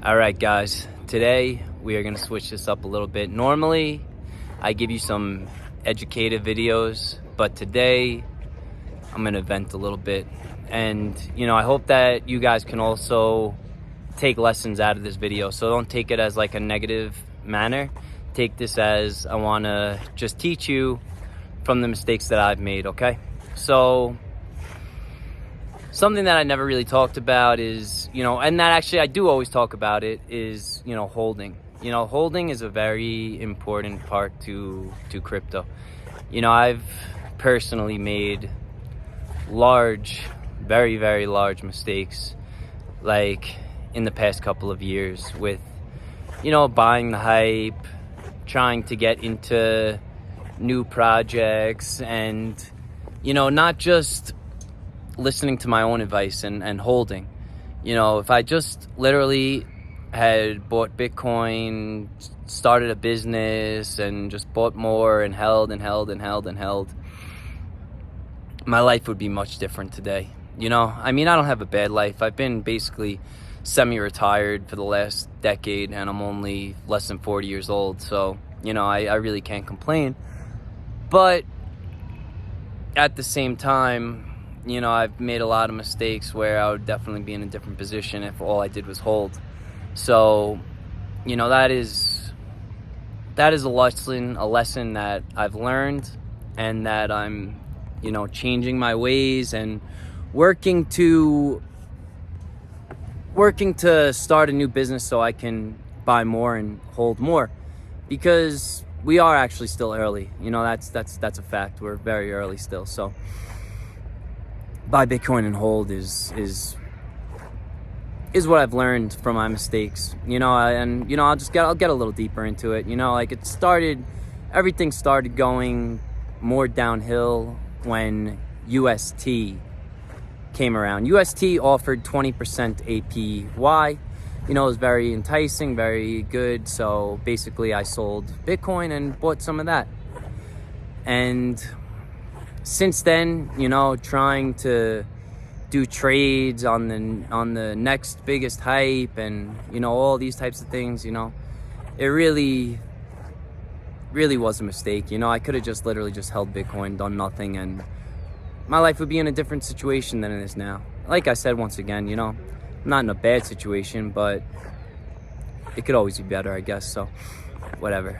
All right, guys, today we are going to switch this up a little bit. Normally, I give you some educative videos, but today I'm going to vent a little bit. And, I hope that you guys can also take lessons out of this video. So don't take it as like a negative manner. Take this as I want to just teach you from the mistakes that I've made, okay? So something that I never really talked about is, and that actually I do always talk about it is, holding. Holding is a very important part to crypto. I've personally made large, very, very large mistakes, like in the past couple of years with, buying the hype, trying to get into new projects and, not just listening to my own advice and holding. If I just literally had bought Bitcoin, started a business and just bought more and held, my life would be much different today. I don't have a bad life. I've been basically semi-retired for the last decade and I'm only less than 40 years old. So, I really can't complain. But at the same time, I've made a lot of mistakes where I would definitely be in a different position if all I did was hold. So, that is a lesson that I've learned and that I'm, changing my ways and working to start a new business so I can buy more and hold more, because we are actually still early. That's a fact. We're very early still. So buy Bitcoin and hold is what I've learned from my mistakes. I'll get a little deeper into it. Everything started going more downhill when UST came around. UST offered 20% APY. It was very enticing, very good. So basically I sold Bitcoin and bought some of that. And since then, trying to do trades on the next biggest hype and, all these types of things, it really was a mistake. I could have just literally just held Bitcoin, done nothing, and my life would be in a different situation than it is now. Like I said, once again, I'm not in a bad situation, but it could always be better, I guess. So whatever.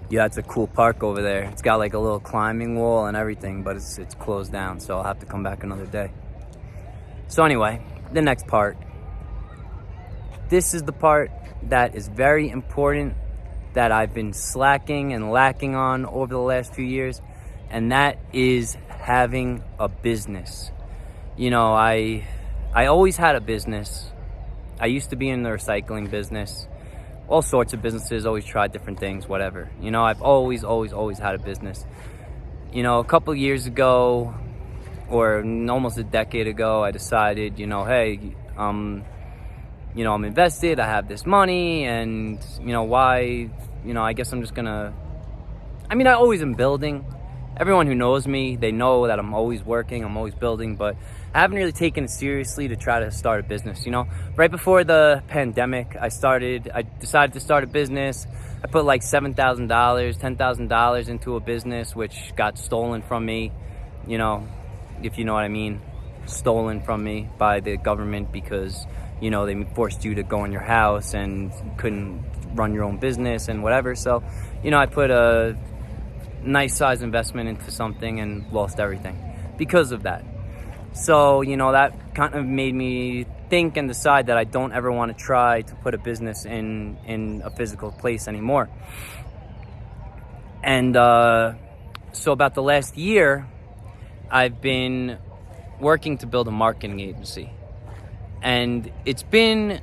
Yeah, it's a cool park over there. It's got like a little climbing wall and everything, but it's closed down, so I'll have to come back another day. So anyway, the next part. This is the part that is very important that I've been slacking and lacking on over the last few years, and that is having a business. I always had a business. I used to be in the recycling business. All sorts of businesses, always tried different things, whatever. I've always had a business. A couple years ago, or almost a decade ago, I decided, hey, I'm invested, I have this money, and, why, I guess I'm just gonna, I always am building. Everyone who knows me, they know that I'm always working, I'm always building, but I haven't really taken it seriously to try to start a business. Right before the pandemic, I decided to start a business. I put like $7,000, $10,000 into a business, which got stolen from me, if you know what I mean, stolen from me by the government because, they forced you to go in your house and couldn't run your own business and whatever. So, I put a nice size investment into something and lost everything because of that. So, that kind of made me think and decide that I don't ever want to try to put a business in a physical place anymore. And so about the last year, I've been working to build a marketing agency. And it's been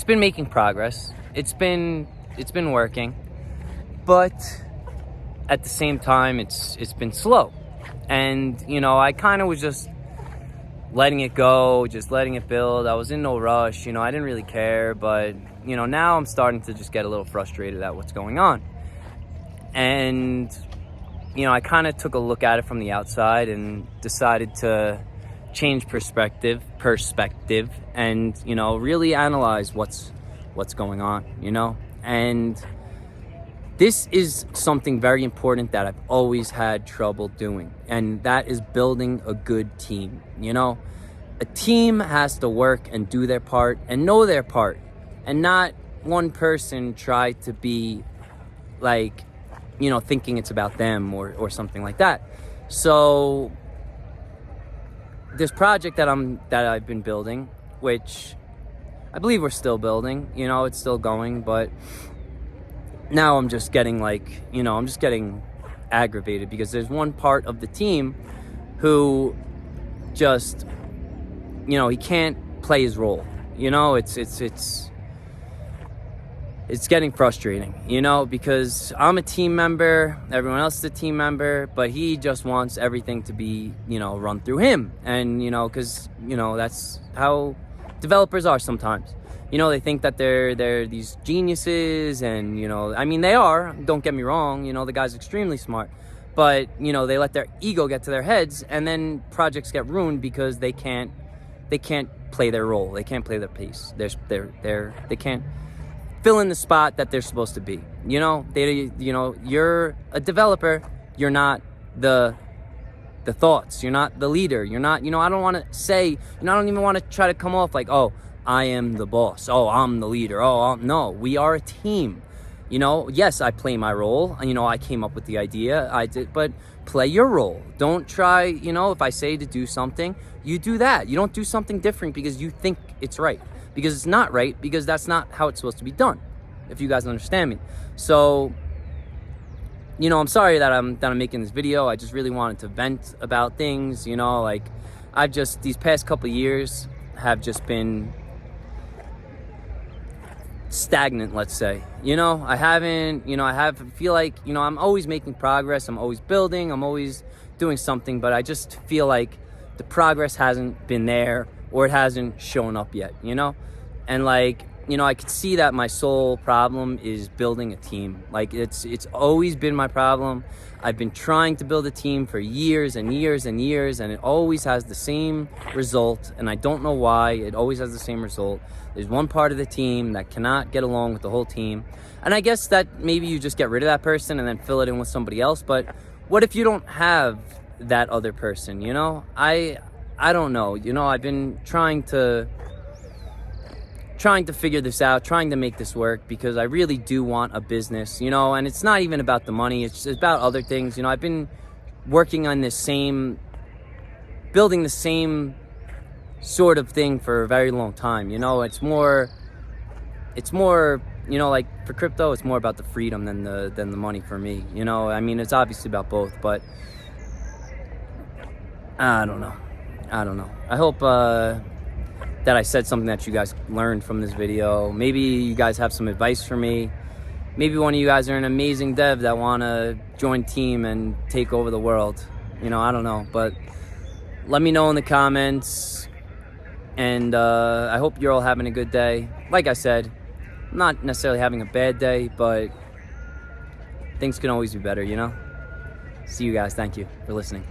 making progress. It's been working. But at the same time, it's been slow. And, I kind of was just letting it go, just letting it build. I was in no rush, I didn't really care. But, now I'm starting to just get a little frustrated at what's going on. And, I kind of took a look at it from the outside and decided to change perspective and, really analyze what's going on, and this is something very important that I've always had trouble doing, and that is building a good team. A team has to work and do their part and know their part, and not one person try to be like, thinking it's about them or something like that. So this project that I've been building, which I believe we're still building, it's still going, but now I'm just getting aggravated because there's one part of the team who just, he can't play his role. It's getting frustrating, because I'm a team member, everyone else is a team member, but he just wants everything to be, run through him. And, because, that's how developers are sometimes. They think that they're these geniuses, and, they are, don't get me wrong, the guy's extremely smart, but, they let their ego get to their heads, and then projects get ruined because they can't play their role. They can't play their piece. They can't fill in the spot that they're supposed to be. You're a developer. You're not the thoughts. You're not the leader. You're not, I don't want to say, I don't even want to try to come off like, oh, I am the boss. Oh, I'm the leader. No, we are a team. Yes, I play my role. I came up with the idea. I did, but play your role. Don't try, if I say to do something, you do that. You don't do something different because you think it's right. Because it's not right, because that's not how it's supposed to be done, if you guys understand me. So, I'm sorry that I'm making this video. I just really wanted to vent about things, these past couple of years have just been stagnant, let's say. I feel like, I'm always making progress, I'm always building, I'm always doing something, but I just feel like the progress hasn't been there, or it hasn't shown up yet, and I could see that my sole problem is building a team. It's always been my problem. I've been trying to build a team for years and years and years, and it always has the same result, and I don't know why it always has the same result. There's one part of the team that cannot get along with the whole team, and I guess that maybe you just get rid of that person and then fill it in with somebody else. But what if you don't have that other person? I don't know. I've been trying to figure this out, trying to make this work, because I really do want a business, and it's not even about the money. It's about other things. I've been working on building the same sort of thing for a very long time. It's more, like for crypto, it's more about the freedom than the money for me. It's obviously about both, but I don't know. I hope that I said something that you guys learned from this video. Maybe you guys have some advice for me. Maybe one of you guys are an amazing dev that want to join team and take over the world. I don't know, but let me know in the comments. And I hope you're all having a good day. Like I said, I'm not necessarily having a bad day, but things can always be better, See you guys. Thank you for listening.